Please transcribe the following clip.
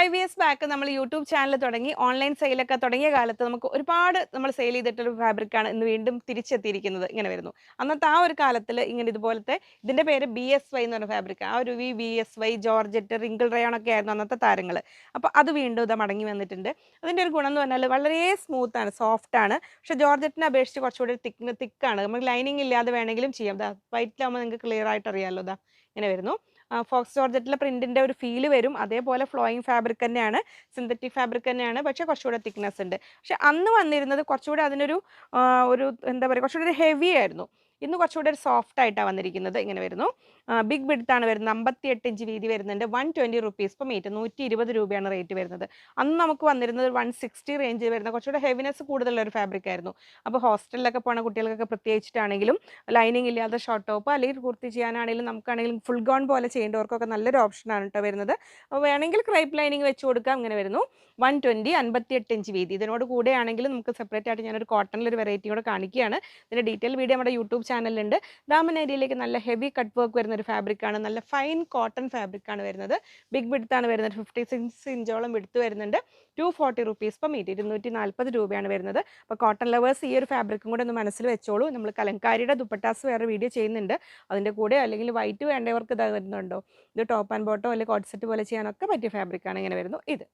5 years back നമ്മൾ YouTube channel തുടങ്ങി online സെയിലൊക്കെ തുടങ്ങിയ കാലത്ത് നമുക്ക് ഒരുപാട് നമ്മൾ സെയിൽ ചെയ്തിട്ടൊരു ഫാബ്രിക്കാണ് ഇന്ന് വീണ്ടും തിരിച്ചെത്തിയിരിക്കുന്നത് ഇങ്ങനെ വരുന്നു. അന്നത്തെ ആ ഒരു കാലത്തിൽ ഇങ്ങനെ ഇതുപോലത്തെ ഇതിൻ്റെ പേര് BSY എന്ന് പറഞ്ഞ ഫാബ്രിക്. ആ ഒരു BSY, ജോർജറ്റ്, റിങ്കിൾ റയോൺ ഒക്കെ ആയിരുന്നു അന്നത്തെ താരങ്ങൾ. അപ്പോൾ അത് വീണ്ടും ഇത് മടങ്ങി വന്നിട്ടുണ്ട്. അതിൻ്റെ ഒരു ഗുണം എന്ന് പറഞ്ഞാൽ വളരെ സ്മൂത്താണ്, സോഫ്റ്റാണ്. പക്ഷേ ജോർജറ്റിനെ അപേക്ഷിച്ച് കുറച്ചുകൂടി തിക്കാണ്. നമുക്ക് ലൈനിങ് ഇല്ലാതെ വേണമെങ്കിലും ചെയ്യാം. വൈറ്റിലാകുമ്പോൾ നിങ്ങൾക്ക് ക്ലിയർ ആയിട്ട് അറിയാമല്ലോ. ഇങ്ങനെ വരുന്നു. ഫോക്സ് ജോർജറ്റിലെ പ്രിന്റിന്റെ ഒരു ഫീല് വരും. അതേപോലെ ഫ്ലോയിങ് ഫാബ്രിക് തന്നെയാണ്, സിന്തറ്റിക് ഫാബ്രിക് തന്നെയാണ്. പക്ഷേ കുറച്ചുകൂടെ തിക്നെസ് ഉണ്ട്. പക്ഷെ അന്ന് വന്നിരുന്നത് കുറച്ചുകൂടെ അതിനൊരു ഒരു എന്താ പറയുക, കുറച്ചുകൂടി ഒരു ഹെവി ആയിരുന്നു. ഇന്ന് കുറച്ചുകൂടെ ഒരു സോഫ്റ്റ് ആയിട്ടാണ് വന്നിരിക്കുന്നത്. ഇങ്ങനെ വരുന്നു. ബിഗ് ബിഡ്ത്ത് ആണ് വരുന്നത്. 58 ഇഞ്ച് വീതി വരുന്നുണ്ട്. 120 റുപ്പീസ് പെർ മീറ്റർ, 120 രൂപയാണ് റേറ്റ് വരുന്നത്. അന്ന് നമുക്ക് വന്നിരുന്നത് 160 റേഞ്ചിൽ വരുന്ന കുറച്ചുകൂടെ ഹെവിനെസ് കൂടുതലുള്ള ഒരു ഫാബ്രിക് ആയിരുന്നു. അപ്പോൾ ഹോസ്റ്റലിലൊക്കെ പോണ കുട്ടികൾക്കൊക്കെ പ്രത്യേകിച്ചിട്ടാണെങ്കിലും ലൈനിങ് ഇല്ലാതെ ഷോർട്ട് ടോപ്പ് അല്ലെങ്കിൽ കുർത്തി ചെയ്യാനാണെങ്കിലും നമുക്കാണെങ്കിലും ഫുൾ ഗൗൺ പോലെ ചെയ്യേണ്ടവർക്കൊക്കെ നല്ലൊരു ഓപ്ഷനാണ് കേട്ടോ വരുന്നത്. അപ്പോൾ വേണമെങ്കിൽ ക്രൈപ്പ് ലൈനിങ് വെച്ച് കൊടുക്കാം. ഇങ്ങനെ വരുന്നു. 120, 58 ഇഞ്ച് വീതി. ഇതിനോട് കൂടെയാണെങ്കിൽ നമുക്ക് സെപ്പറേറ്റ് ആയിട്ട് ഞാനൊരു കോട്ടണിലൊരു വെറൈറ്റി കൂടെ കാണിക്കുകയാണ്. ഇതിൻ്റെ ഡീറ്റെയിൽ വീഡിയോ നമ്മുടെ യൂട്യൂബ് ചാനലിലുണ്ട്. ദാമൻ ഏരിയയിലേക്ക് നല്ല ഹെവി കട്ട് വർക്ക് വരുന്ന ഒരു ഫാബ്രിക്കാണ്. നല്ല ഫൈൻ കോട്ടൺ ഫാബ്രിക്കാണ് വരുന്നത്. ബിഗ് ബിഡ്ത്താണ് വരുന്നത്. 56 ഇഞ്ചോളം വിടുത്ത് വരുന്നുണ്ട്. 240 റുപ്പീസ് പെർ മീറ്റർ, 240 രൂപയാണ് വരുന്നത്. അപ്പോൾ കോട്ടൺ ലവേഴ്സ് ഈ ഒരു ഫാബ്രിക്കും കൂടെ ഒന്ന് മനസ്സിൽ വെച്ചോളൂ. നമ്മൾ കലങ്കാരിയുടെ ദുപ്പട്ടാസ് വേറെ വീഡിയോ ചെയ്യുന്നുണ്ട്. അതിൻ്റെ കൂടെ അല്ലെങ്കിൽ വൈറ്റ് വേണ്ടവർക്ക് ഇത് വരുന്നുണ്ടോ, ഇത് ടോപ്പ് ആൻഡ് ബോട്ടോ അല്ലെങ്കിൽ കോട്ട് സെറ്റ് പോലെ ചെയ്യാനൊക്കെ പറ്റിയ ഫാബ്രിക്കാണ്. ഇങ്ങനെ വരുന്നു ഇത്.